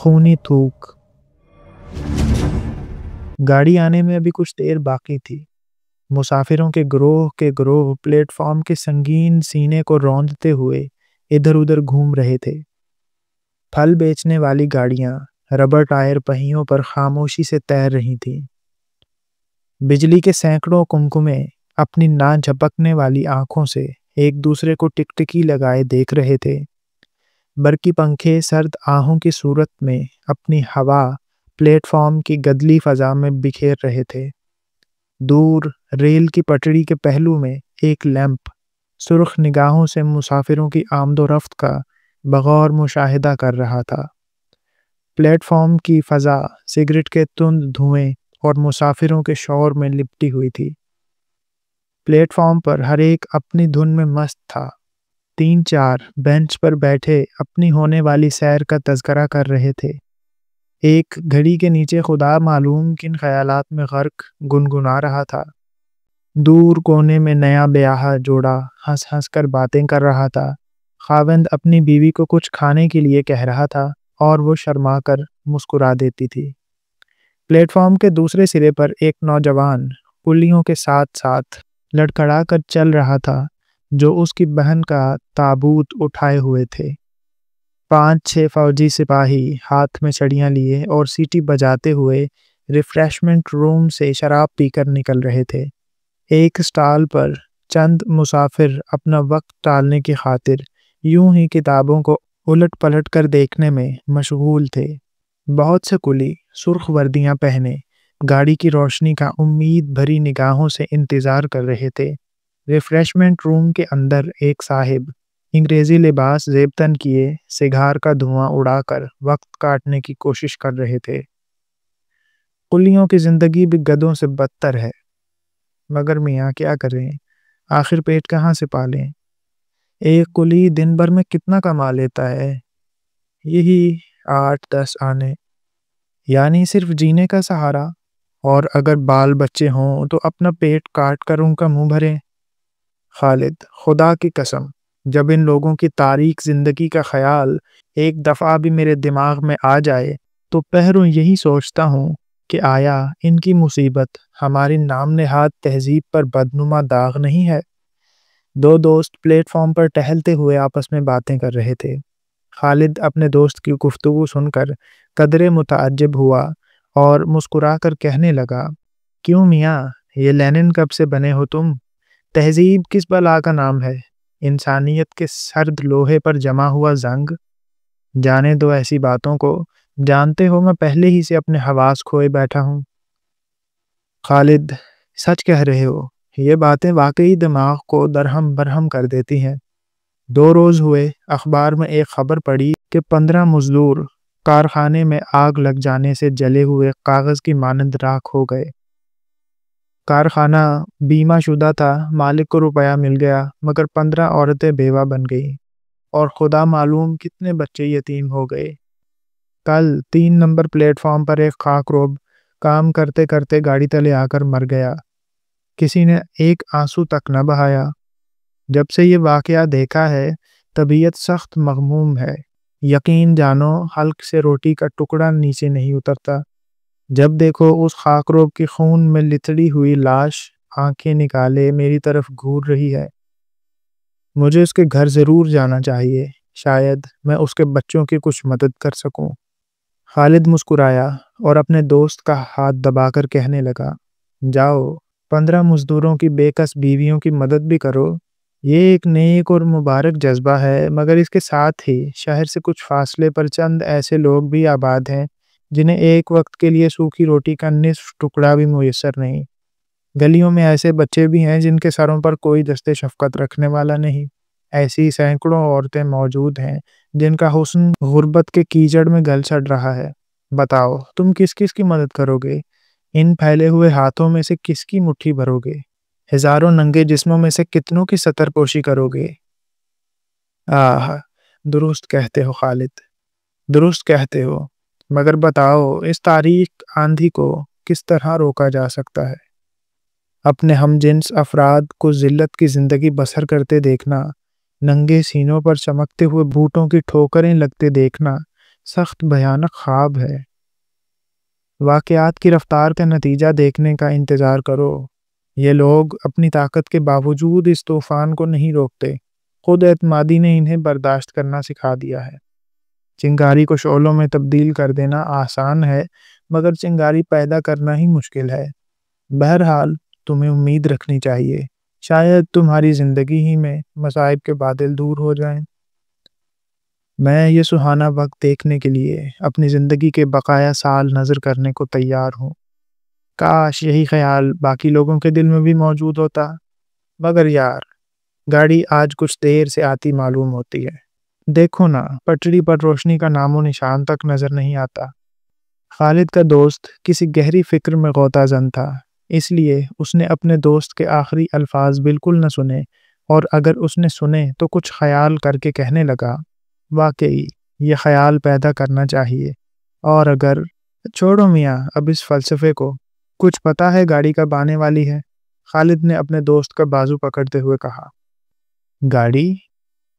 خونی تھوک۔ گاڑی آنے میں ابھی کچھ دیر باقی تھی۔ مسافروں کے گروہ پلیٹ فارم کے سنگین سینے کو روندتے ہوئے ادھر ادھر گھوم رہے تھے۔ پھل بیچنے والی گاڑیاں ربر ٹائر پہیوں پر خاموشی سے تیر رہی تھیں۔ بجلی کے سینکڑوں کمکمے اپنی نہ جھپکنے والی آنکھوں سے ایک دوسرے کو ٹکٹکی لگائے دیکھ رہے تھے۔ برقی پنکھے سرد آہوں کی صورت میں اپنی ہوا پلیٹ فارم کی گدلی فضا میں بکھیر رہے تھے۔ دور ریل کی پٹڑی کے پہلو میں ایک لیمپ سرخ نگاہوں سے مسافروں کی آمد و رفت کا بغور مشاہدہ کر رہا تھا۔ پلیٹ فارم کی فضا سگریٹ کے تند دھوئیں اور مسافروں کے شور میں لپٹی ہوئی تھی۔ پلیٹ فارم پر ہر ایک اپنی دھن میں مست تھا۔ 3-4 بینچ پر بیٹھے اپنی ہونے والی سیر کا تذکرہ کر رہے تھے۔ ایک گھڑی کے نیچے خدا معلوم کن خیالات میں غرق گنگنا رہا تھا۔ دور کونے میں نیا بیاہا جوڑا ہنس ہنس کر باتیں کر رہا تھا۔ خاوند اپنی بیوی کو کچھ کھانے کے لیے کہہ رہا تھا اور وہ شرما کر مسکرا دیتی تھی۔ پلیٹ فارم کے دوسرے سرے پر ایک نوجوان پلیوں کے ساتھ ساتھ لڑکھڑا کر چل رہا تھا جو اس کی بہن کا تابوت اٹھائے ہوئے تھے۔ 5-6 فوجی سپاہی ہاتھ میں چھڑیاں لیے اور سیٹی بجاتے ہوئے ریفریشمنٹ روم سے شراب پی کر نکل رہے تھے۔ ایک سٹال پر چند مسافر اپنا وقت ٹالنے کی خاطر یوں ہی کتابوں کو الٹ پلٹ کر دیکھنے میں مشغول تھے۔ بہت سے کلی سرخ وردیاں پہنے گاڑی کی روشنی کا امید بھری نگاہوں سے انتظار کر رہے تھے۔ ریفریشمنٹ روم کے اندر ایک صاحب انگریزی لباس زیب تن کیے سگار کا دھواں اڑا کر وقت کاٹنے کی کوشش کر رہے تھے۔ کلیوں کی زندگی بھی گدھوں سے بدتر ہے، مگر میاں کیا کریں، آخر پیٹ کہاں سے پالیں۔ ایک کلی دن بھر میں کتنا کما لیتا ہے؟ یہی 8-10 آنے، یعنی صرف جینے کا سہارا، اور اگر بال بچے ہوں تو اپنا پیٹ کاٹ کر ان کا منہ بھریں۔ خالد، خدا کی قسم، جب ان لوگوں کی تاریک زندگی کا خیال ایک دفعہ بھی میرے دماغ میں آ جائے تو پہروں یہی سوچتا ہوں کہ آیا ان کی مصیبت ہماری نام نہاد تہذیب پر بدنما داغ نہیں ہے۔ 2 دوست پلیٹ فارم پر ٹہلتے ہوئے آپس میں باتیں کر رہے تھے۔ خالد اپنے دوست کی گفتگو سن کر قدرے متعجب ہوا اور مسکرا کر کہنے لگا، کیوں میاں، یہ لینن کب سے بنے ہو تم؟ تہذیب کس بلا کا نام ہے؟ انسانیت کے سرد لوہے پر جمع ہوا زنگ؟ جانے دو ایسی باتوں کو، جانتے ہو میں پہلے ہی سے اپنے حواس کھوئے بیٹھا ہوں۔ خالد، سچ کہہ رہے ہو، یہ باتیں واقعی دماغ کو درہم برہم کر دیتی ہیں۔ 2 روز ہوئے اخبار میں ایک خبر پڑھی کہ 15 مزدور کارخانے میں آگ لگ جانے سے جلے ہوئے کاغذ کی مانند راکھ ہو گئے۔ کارخانہ بیمہ شدہ تھا، مالک کو روپیہ مل گیا، مگر 15 عورتیں بیوہ بن گئیں اور خدا معلوم کتنے بچے یتیم ہو گئے۔ کل 3 نمبر پلیٹ فارم پر ایک خاکروب کام کرتے کرتے گاڑی تلے آ کر مر گیا۔ کسی نے ایک آنسو تک نہ بہایا۔ جب سے یہ واقعہ دیکھا ہے طبیعت سخت مغموم ہے۔ یقین جانو حلق سے روٹی کا ٹکڑا نیچے نہیں اترتا۔ جب دیکھو اس خاکروب کی خون میں لتڑی ہوئی لاش آنکھیں نکالے میری طرف گھور رہی ہے۔ مجھے اس کے گھر ضرور جانا چاہیے، شاید میں اس کے بچوں کی کچھ مدد کر سکوں۔ خالد مسکرایا اور اپنے دوست کا ہاتھ دبا کر کہنے لگا، جاؤ 15 مزدوروں کی بے کس بیویوں کی مدد بھی کرو۔ یہ ایک نیک اور مبارک جذبہ ہے، مگر اس کے ساتھ ہی شہر سے کچھ فاصلے پر چند ایسے لوگ بھی آباد ہیں جنہیں ایک وقت کے لیے سوکھی روٹی کا نصف ٹکڑا بھی میسر نہیں۔ گلیوں میں ایسے بچے بھی ہیں جن کے سروں پر کوئی دست شفقت رکھنے والا نہیں۔ ایسی سینکڑوں عورتیں موجود ہیں جن کا حسن غربت کے کیچڑ میں گل سڑ رہا ہے۔ بتاؤ تم کس کس کی مدد کرو گے؟ ان پھیلے ہوئے ہاتھوں میں سے کس کی مٹھی بھرو گے؟ ہزاروں ننگے جسموں میں سے کتنوں کی ستر پوشی کرو گے؟ درست کہتے ہو خالد، درست کہتے ہو، مگر بتاؤ اس تاریک آندھی کو کس طرح روکا جا سکتا ہے؟ اپنے ہم جنس افراد کو ذلت کی زندگی بسر کرتے دیکھنا، ننگے سینوں پر چمکتے ہوئے بوٹوں کی ٹھوکریں لگتے دیکھنا، سخت بھیانک خواب ہے۔ واقعات کی رفتار کا نتیجہ دیکھنے کا انتظار کرو۔ یہ لوگ اپنی طاقت کے باوجود اس طوفان کو نہیں روکتے۔ خود اعتمادی نے انہیں برداشت کرنا سکھا دیا ہے۔ چنگاری کو شعلوں میں تبدیل کر دینا آسان ہے، مگر چنگاری پیدا کرنا ہی مشکل ہے۔ بہرحال تمہیں امید رکھنی چاہیے، شاید تمہاری زندگی ہی میں مصائب کے بادل دور ہو جائیں۔ میں یہ سہانا وقت دیکھنے کے لیے اپنی زندگی کے بقایا سال نظر کرنے کو تیار ہوں۔ کاش یہی خیال باقی لوگوں کے دل میں بھی موجود ہوتا، مگر یار، گاڑی آج کچھ دیر سے آتی معلوم ہوتی ہے۔ دیکھو نا، پٹری پر روشنی کا نام و نشان تک نظر نہیں آتا۔ خالد کا دوست کسی گہری فکر میں غوطہ زن تھا، اس لیے اس نے اپنے دوست کے آخری الفاظ بالکل نہ سنے، اور اگر اس نے سنے تو کچھ خیال کر کے کہنے لگا، واقعی یہ خیال پیدا کرنا چاہیے، اور اگر چھوڑو میاں اب اس فلسفے کو، کچھ پتا ہے گاڑی کب آنے والی ہے؟ خالد نے اپنے دوست کا بازو پکڑتے ہوئے کہا۔ گاڑی؟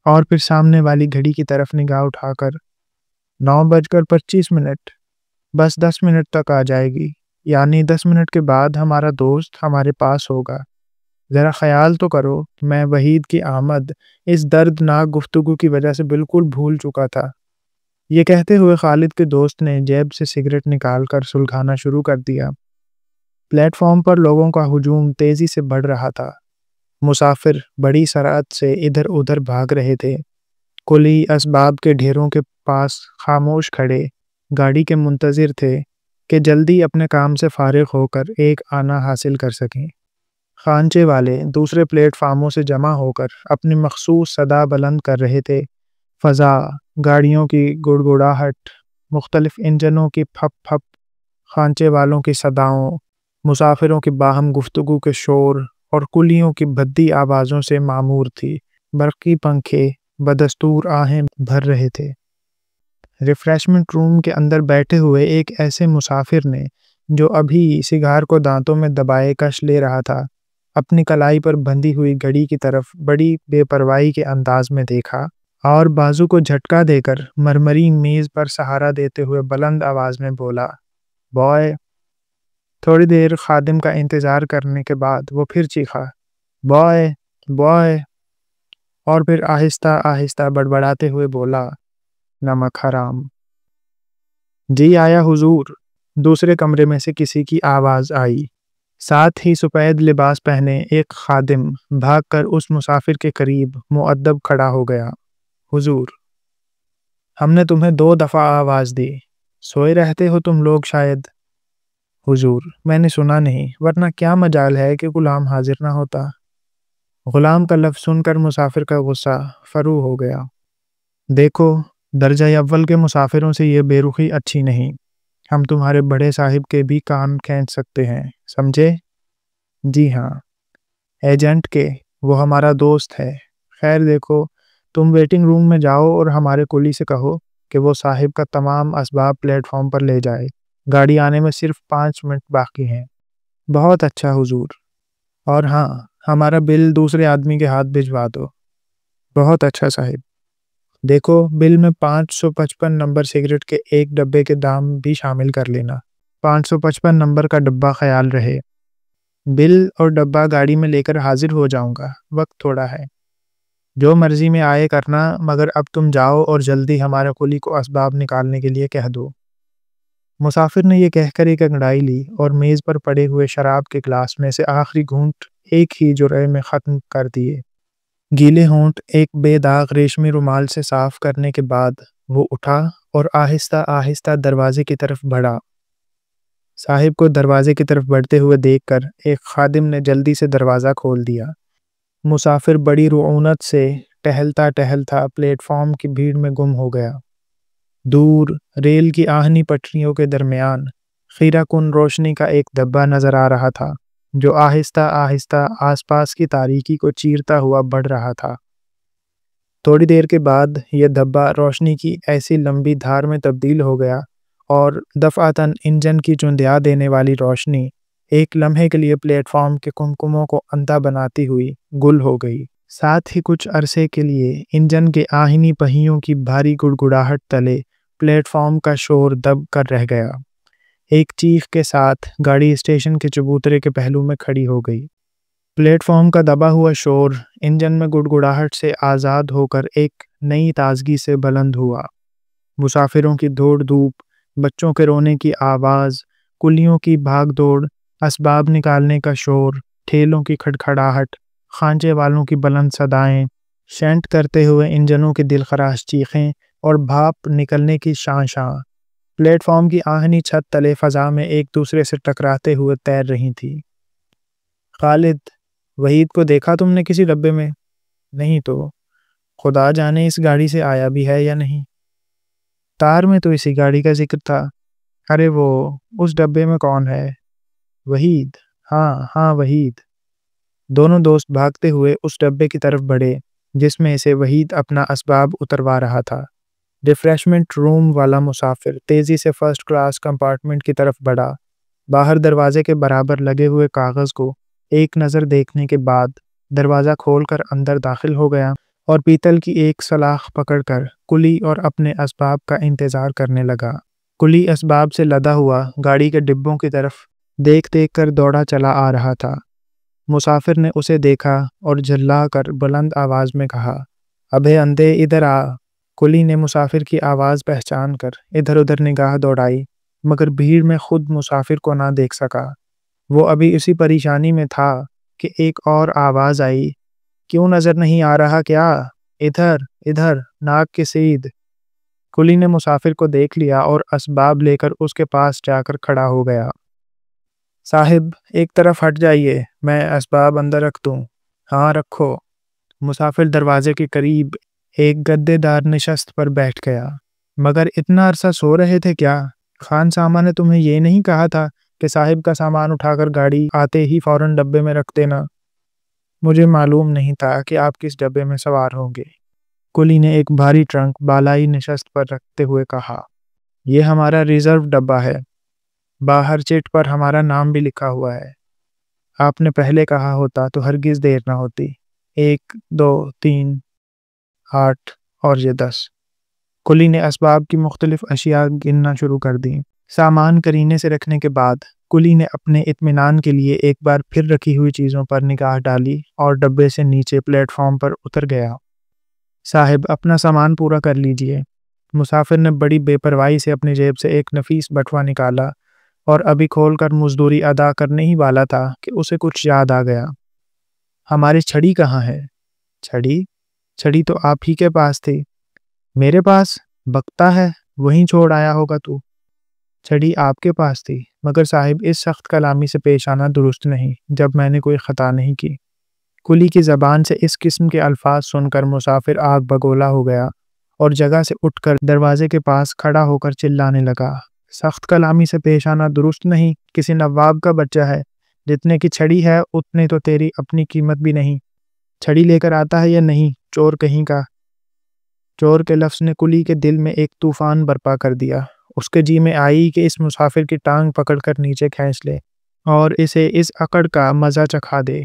اور پھر سامنے والی گھڑی کی طرف نگاہ اٹھا کر، 9:25، بس 10 منٹ تک آ جائے گی، یعنی 10 منٹ کے بعد ہمارا دوست ہمارے پاس ہوگا۔ ذرا خیال تو کرو، میں وحید کی آمد اس دردناک گفتگو کی وجہ سے بالکل بھول چکا تھا۔ یہ کہتے ہوئے خالد کے دوست نے جیب سے سگریٹ نکال کر سلگانا شروع کر دیا۔ پلیٹ فارم پر لوگوں کا ہجوم تیزی سے بڑھ رہا تھا۔ مسافر بڑی سرعت سے ادھر ادھر بھاگ رہے تھے۔ کلی اسباب کے ڈھیروں کے پاس خاموش کھڑے گاڑی کے منتظر تھے کہ جلدی اپنے کام سے فارغ ہو کر ایک آنا حاصل کر سکیں۔ خانچے والے دوسرے پلیٹ فارموں سے جمع ہو کر اپنی مخصوص صدا بلند کر رہے تھے۔ فضا، گاڑیوں کی گڑگڑاہٹ، مختلف انجنوں کی پھپ پھپ، خانچے والوں کی صداؤں، مسافروں کی باہم گفتگو کے شور اور کلیوں کی بھدی آوازوں سے معمور تھی۔ برقی پنکھے بدستور آہیں بھر رہے تھے۔ ریفریشمنٹ روم کے اندر بیٹھے ہوئے ایک ایسے مسافر نے، جو ابھی سگار کو دانتوں میں دبائے کش لے رہا تھا، اپنی کلائی پر بندھی ہوئی گھڑی کی طرف بڑی بے پرواہی کے انداز میں دیکھا اور بازو کو جھٹکا دے کر مرمرین میز پر سہارا دیتے ہوئے بلند آواز میں بولا، بوائے۔ تھوڑی دیر خادم کا انتظار کرنے کے بعد وہ پھر چیخا، بوائے بوائے، اور پھر آہستہ آہستہ بڑبڑاتے ہوئے بولا، نمک حرام۔ جی آیا حضور، دوسرے کمرے میں سے کسی کی آواز آئی۔ ساتھ ہی سفید لباس پہنے ایک خادم بھاگ کر اس مسافر کے قریب مؤدب کھڑا ہو گیا۔ حضور، ہم نے تمہیں 2 دفعہ آواز دی، سوئے رہتے ہو تم لوگ شاید۔ حضور، میں نے سنا نہیں، ورنہ کیا مجال ہے کہ غلام حاضر نہ ہوتا۔ غلام کا لفظ سن کر مسافر کا غصہ فرو ہو گیا۔ دیکھو، درجہ اول کے مسافروں سے یہ بے رخی اچھی نہیں۔ ہم تمہارے بڑے صاحب کے بھی کان کھینچ سکتے ہیں، سمجھے؟ جی ہاں، ایجنٹ کے، وہ ہمارا دوست ہے۔ خیر دیکھو، تم ویٹنگ روم میں جاؤ اور ہمارے کلی سے کہو کہ وہ صاحب کا تمام اسباب پلیٹ فارم پر لے جائے۔ گاڑی آنے میں صرف 5 منٹ باقی ہیں۔ بہت اچھا حضور، اور ہاں، ہمارا بل دوسرے آدمی کے ہاتھ بھجوا دو۔ بہت اچھا صاحب۔ دیکھو، بل میں 555 نمبر سگریٹ کے ایک ڈبے کے دام بھی شامل کر لینا۔ 555 نمبر کا ڈبہ خیال رہے۔ بل اور ڈبہ گاڑی میں لے کر حاضر ہو جاؤں گا، وقت تھوڑا ہے۔ جو مرضی میں آئے کرنا، مگر اب تم جاؤ اور جلدی ہمارے کلی کو اسباب نکالنے کے لیے کہہ دو۔ مسافر نے یہ کہہ کر ایک انگڑائی لی اور میز پر پڑے ہوئے شراب کے گلاس میں سے آخری گھونٹ ایک ہی جرعے میں ختم کر دیے۔ گیلے ہونٹ ایک بے داغ ریشمی رومال سے صاف کرنے کے بعد وہ اٹھا اور آہستہ آہستہ دروازے کی طرف بڑھا۔ صاحب کو دروازے کی طرف بڑھتے ہوئے دیکھ کر ایک خادم نے جلدی سے دروازہ کھول دیا۔ مسافر بڑی رعونت سے ٹہلتا ٹہلتا پلیٹ فارم کی بھیڑ میں گم ہو گیا۔ دور ریل کی آہنی پٹریوں کے درمیان خیرہ کن روشنی کا ایک دھبا نظر آ رہا تھا، جو آہستہ آہستہ آس پاس کی تاریکی کو چیرتا ہوا بڑھ رہا تھا۔ تھوڑی دیر کے بعد یہ دھبا روشنی کی ایسی لمبی دھار میں تبدیل ہو گیا اور دفعتاً انجن کی چندیا دینے والی روشنی ایک لمحے کے لیے پلیٹ فارم کے کمکموں کو اندھا بناتی ہوئی گل ہو گئی۔ ساتھ ہی کچھ عرصے کے لیے انجن کے آہنی پہیوں کی بھاری گڑگڑاہٹ تلے پلیٹ فارم کا شور دب کر رہ گیا۔ ایک چیخ کے ساتھ گاڑی اسٹیشن کے چبوترے کے پہلو میں کھڑی ہو گئی۔ پلیٹ فارم کا دبا ہوا شور انجن میں گڑگڑاہٹ سے آزاد ہو کر ایک نئی تازگی سے بلند ہوا۔ مسافروں کی دوڑ دھوپ، بچوں کے رونے کی آواز، کلیوں کی بھاگ دوڑ، اسباب نکالنے کا شور، ٹھیلوں کی کھڑکھڑاہٹ، خانچے والوں کی بلند صدائیں، شینٹ کرتے ہوئے انجنوں کی دلخراش چیخیں اور بھاپ نکلنے کی شاں شاں پلیٹ فارم کی آہنی چھت تلے فضا میں ایک دوسرے سے ٹکراتے ہوئے تیر رہی تھی۔ خالد، وحید کو دیکھا تم نے کسی ڈبے میں؟ نہیں تو خدا جانے اس گاڑی سے آیا بھی ہے یا نہیں۔ تار میں تو اسی گاڑی کا ذکر تھا۔ ارے وہ اس ڈبے میں کون ہے؟ وحید، ہاں وحید۔ دونوں دوست بھاگتے ہوئے اس ڈبے کی طرف بڑھے جس میں سے وحید اپنا اسباب اتروا رہا تھا۔ ریفریشمنٹ روم والا مسافر تیزی سے فرسٹ کلاس کمپارٹمنٹ کی طرف بڑھا۔ باہر دروازے کے برابر لگے ہوئے کاغذ کو ایک نظر دیکھنے کے بعد دروازہ کھول کر اندر داخل ہو گیا اور پیتل کی ایک سلاخ پکڑ کر کلی اور اپنے اسباب کا انتظار کرنے لگا۔ کلی اسباب سے لدا ہوا گاڑی کے ڈبوں کی طرف دیکھ کر دوڑا چلا آ رہا تھا۔ مسافر نے اسے دیکھا اور جھلا کر بلند آواز میں کہا، ابے اندھے ادھر آ۔ کلی نے مسافر کی آواز پہچان کر ادھر ادھر نگاہ دوڑائی مگر بھیڑ میں خود مسافر کو نہ دیکھ سکا۔ وہ ابھی اسی پریشانی میں تھا کہ ایک اور آواز آئی، کیوں نظر نہیں آ رہا کیا؟ ادھر ناک کی سیدھ۔ کلی نے مسافر کو دیکھ لیا اور اسباب لے کر اس کے پاس جا کر کھڑا ہو گیا۔ صاحب ایک طرف ہٹ جائیے، میں اسباب اندر رکھ دوں۔ ہاں رکھو۔ مسافر دروازے کے قریب ایک گدے دار نشست پر بیٹھ گیا۔ مگر اتنا عرصہ سو رہے تھے کیا؟ خان سامہ نے تمہیں یہ نہیں کہا تھا کہ صاحب کا سامان اٹھا کر گاڑی آتے ہی فوراً ڈبے میں رکھ دینا؟ مجھے معلوم نہیں تھا کہ آپ کس ڈبے میں سوار ہوں گے۔ کلی نے ایک بھاری ٹرنک بالائی نشست پر رکھتے ہوئے کہا، یہ ہمارا ریزرو ڈبہ ہے، باہر چٹ پر ہمارا نام بھی لکھا ہوا ہے۔ آپ نے پہلے کہا ہوتا تو ہرگز دیر نہ ہوتی۔ 1 2 3 8 اور یہ 10۔ کلی نے اسباب کی مختلف اشیاء گننا شروع کر دیں۔ سامان کرینے سے رکھنے کے بعد کلی نے اپنے اطمینان کے لیے ایک بار پھر رکھی ہوئی چیزوں پر نگاہ ڈالی اور ڈبے سے نیچے پلیٹ فارم پر اتر گیا۔ صاحب اپنا سامان پورا کر لیجئے۔ مسافر نے بڑی بے پرواہی سے اپنی جیب سے ایک نفیس بٹوا نکالا اور ابھی کھول کر مزدوری ادا کرنے ہی والا تھا کہ اسے کچھ یاد آ گیا۔ ہماری چھڑی کہاں ہے؟ چھڑی تو آپ ہی کے پاس تھی۔ میرے پاس؟ بکتا ہے، وہیں چھوڑ آیا ہوگا تو۔ چھڑی آپ کے پاس تھی، مگر صاحب اس سخت کلامی سے پیش آنا درست نہیں جب میں نے کوئی خطا نہیں کی۔ کلی کی زبان سے اس قسم کے الفاظ سن کر مسافر آگ بگولا ہو گیا اور جگہ سے اٹھ کر دروازے کے پاس کھڑا ہو کر چلانے لگا، سخت کلامی سے پیش آنا درست نہیں؟ کسی نواب کا بچہ ہے، جتنے کی چھڑی ہے اتنے تو تیری اپنی قیمت بھی نہیں۔ چھڑی لے کر آتا ہے یا نہیں، چور کہیں کا؟ چور کے لفظ نے کلی کے دل میں ایک طوفان برپا کر دیا۔ اس کے جی میں آئی کہ اس مسافر کی ٹانگ پکڑ کر نیچے کھینچ لے اور اسے اس اکڑ کا مزہ چکھا دے،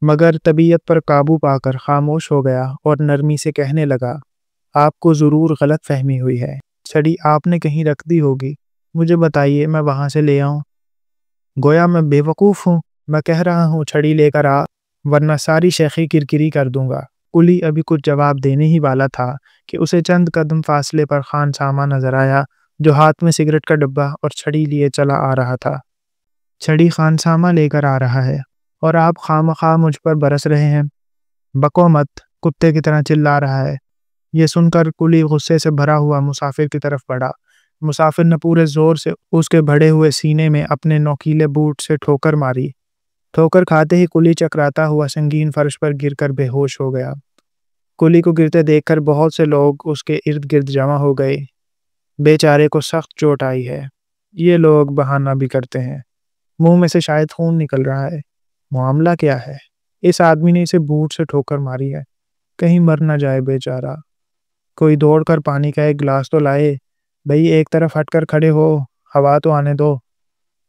مگر طبیعت پر قابو پا کر خاموش ہو گیا اور نرمی سے کہنے لگا، آپ کو ضرور غلط فہمی ہوئی ہے، چھڑی آپ نے کہیں رکھ دی ہوگی، مجھے بتائیے میں وہاں سے لے آؤں۔ گویا میں بے وقوف ہوں؟ میں کہہ رہا ہوں چھڑی لے کر آ، ورنہ ساری شیخی کرکری کر دوں گا۔ کلی ابھی کچھ جواب دینے ہی والا تھا کہ اسے چند قدم فاصلے پر خان سامہ نظر آیا جو ہاتھ میں سگریٹ کا ڈبہ اور چھڑی لیے چلا آ رہا تھا۔ چھڑی خان سامہ لے کر آ رہا ہے اور آپ خواہ مجھ پر برس رہے ہیں؟ بکو مت، کتے کی طرح چلا رہا ہے۔ یہ سن کر کلی غصے سے بھرا ہوا مسافر کی طرف بڑھا۔ مسافر نے پورے زور سے اس کے بڑھے ہوئے سینے میں اپنے نوکیلے بوٹ سے ٹھوکر ماری۔ ٹھوکر کھاتے ہی کلی چکراتا ہوا سنگین فرش پر گر کر بے ہوش ہو گیا۔ کلی کو گرتے دیکھ کر بہت سے لوگ اس کے ارد گرد جمع ہو گئے۔ بیچارے کو سخت چوٹ آئی ہے، یہ لوگ بہانہ بھی کرتے ہیں، منہ میں سے شاید خون نکل رہا ہے۔ معاملہ کیا ہے؟ اس آدمی نے اسے بوٹ سے ٹھوکر ماری ہے، کہیں مر نہ جائے بیچارہ۔ کوئی دوڑ کر پانی کا ایک گلاس تو لائے۔ بھئی ایک طرف ہٹ کر کھڑے ہو، ہوا تو آنے دو۔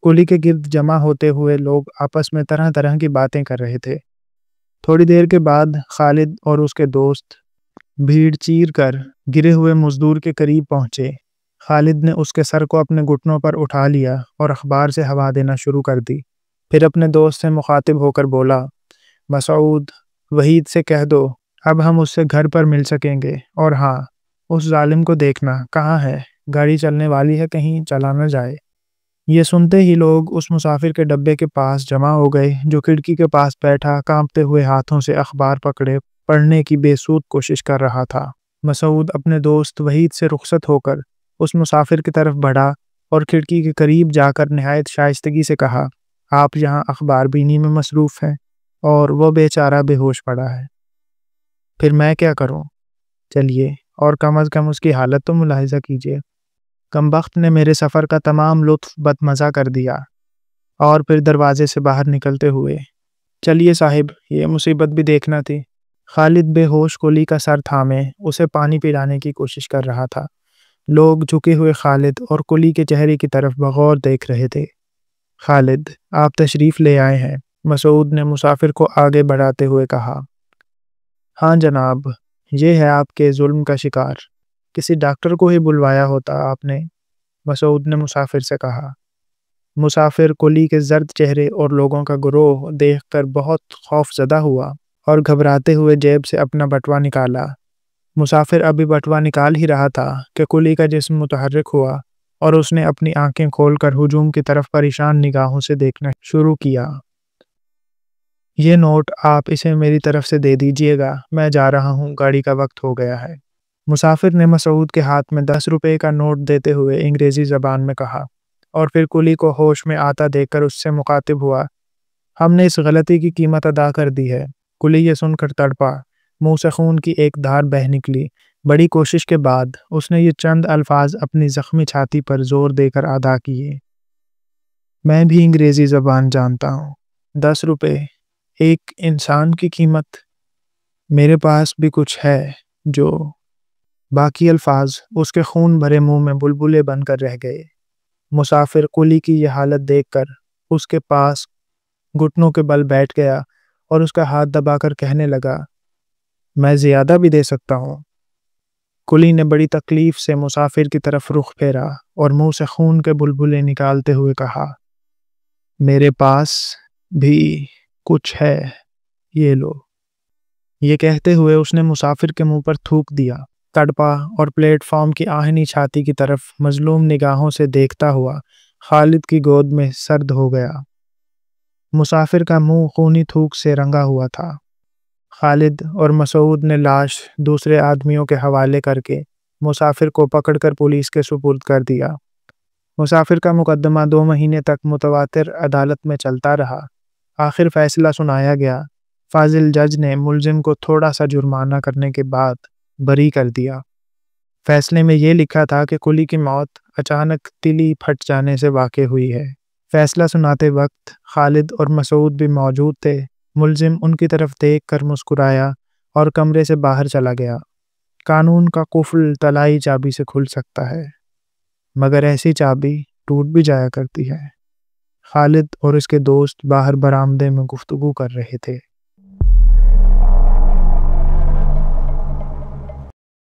کلی کے گرد جمع ہوتے ہوئے لوگ آپس میں طرح طرح کی باتیں کر رہے تھے۔ تھوڑی دیر کے بعد خالد اور اس کے دوست بھیڑ چیر کر گرے ہوئے مزدور کے قریب پہنچے۔ خالد نے اس کے سر کو اپنے گھٹنوں پر اٹھا لیا اور اخبار سے ہوا دینا شروع کر دی۔ پھر اپنے دوست سے مخاطب ہو کر بولا، مسعود، وحید سے کہہ دو اب ہم اس سے گھر پر مل سکیں گے، اور ہاں، اس ظالم کو دیکھنا کہاں ہے، گاڑی چلنے والی ہے، کہیں چلا نہ جائے۔ یہ سنتے ہی لوگ اس مسافر کے ڈبے کے پاس جمع ہو گئے جو کھڑکی کے پاس بیٹھا کانپتے ہوئے ہاتھوں سے اخبار پکڑے پڑھنے کی بے سود کوشش کر رہا تھا۔ مسعود اپنے دوست وحید سے رخصت ہو کر اس مسافر کی طرف بڑھا اور کھڑکی کے قریب جا کر نہایت شائستگی سے کہا، آپ یہاں اخبار بینی میں مصروف ہیں اور وہ بیچارہ بے ہوش پڑا ہے۔ پھر میں کیا کروں؟ چلیے، اور کم از کم اس کی حالت تو ملاحظہ کیجیے۔ کمبخت نے میرے سفر کا تمام لطف بدمزہ کر دیا۔ اور پھر دروازے سے باہر نکلتے ہوئے، چلیے صاحب، یہ مصیبت بھی دیکھنا تھی۔ خالد بے ہوش کولی کا سر تھامے اسے پانی پلانے کی کوشش کر رہا تھا۔ لوگ جھکے ہوئے خالد اور کولی کے چہرے کی طرف بغور دیکھ رہے تھے۔ خالد، آپ تشریف لے آئے ہیں، مسعود نے مسافر کو آگے بڑھاتے ہوئے کہا۔ ہاں جناب، یہ ہے آپ کے ظلم کا شکار، کسی ڈاکٹر کو ہی بلوایا ہوتا آپ نے، مسعود نے مسافر سے کہا۔ مسافر کولی کے زرد چہرے اور لوگوں کا گروہ دیکھ کر بہت خوف زدہ ہوا اور گھبراتے ہوئے جیب سے اپنا بٹوا نکالا۔ مسافر ابھی بٹوا نکال ہی رہا تھا کہ کولی کا جسم متحرک ہوا اور اس نے اپنی آنکھیں کھول کر ہجوم کی طرف پریشان نگاہوں سے دیکھنا شروع کیا۔ یہ نوٹ آپ اسے میری طرف سے دے دیجیے گا، میں جا رہا ہوں، گاڑی کا وقت ہو گیا ہے۔ مسافر نے مسعود کے ہاتھ میں 10 روپے کا نوٹ دیتے ہوئے انگریزی زبان میں کہا، اور پھر کولی کو ہوش میں آتا دیکھ کر اس سے مخاطب ہوا، ہم نے اس غلطی کی قیمت ادا کر دی ہے۔ کولی یہ سن کر تڑپا، منہ سے خون کی ایک دھار بہہ نکلی۔ بڑی کوشش کے بعد اس نے یہ چند الفاظ اپنی زخمی چھاتی پر زور دے کر ادا کیے، میں بھی انگریزی زبان جانتا ہوں، 10 روپے ایک انسان کی قیمت، میرے پاس بھی کچھ ہے جو… باقی الفاظ اس کے خون بھرے منہ میں بلبلے بن کر رہ گئے۔ مسافر کولی کی یہ حالت دیکھ کر اس کے پاس گھٹنوں کے بل بیٹھ گیا اور اس کا ہاتھ دبا کر کہنے لگا، میں زیادہ بھی دے سکتا ہوں۔ کولی نے بڑی تکلیف سے مسافر کی طرف رخ پھیرا اور منہ سے خون کے بلبلے نکالتے ہوئے کہا، میرے پاس بھی کچھ ہے، یہ لو۔ یہ کہتے ہوئے اس نے مسافر کے منہ پر تھوک دیا۔ تڑپا اور پلیٹ فارم کی آہنی چھاتی کی طرف مظلوم نگاہوں سے دیکھتا ہوا خالد کی گود میں سرد ہو گیا۔ مسافر کا منہ خونی تھوک سے رنگا ہوا تھا۔ خالد اور مسعود نے لاش دوسرے آدمیوں کے حوالے کر کے مسافر کو پکڑ کر پولیس کے سپرد کر دیا۔ مسافر کا مقدمہ 2 مہینے تک متواتر عدالت میں چلتا رہا۔ آخر فیصلہ سنایا گیا۔ فاضل جج نے ملزم کو تھوڑا سا جرمانہ کرنے کے بعد بری کر دیا۔ فیصلے میں یہ لکھا تھا کہ کولی کی موت اچانک تیلی پھٹ جانے سے واقع ہوئی ہے۔ فیصلہ سناتے وقت خالد اور مسعود بھی موجود تھے۔ ملزم ان کی طرف دیکھ کر مسکرایا اور کمرے سے باہر چلا گیا۔ قانون کا قفل طلائی چابی سے کھل سکتا ہے، مگر ایسی چابی ٹوٹ بھی جایا کرتی ہے۔ خالد اور اس کے دوست باہر برآمدے میں گفتگو کر رہے تھے۔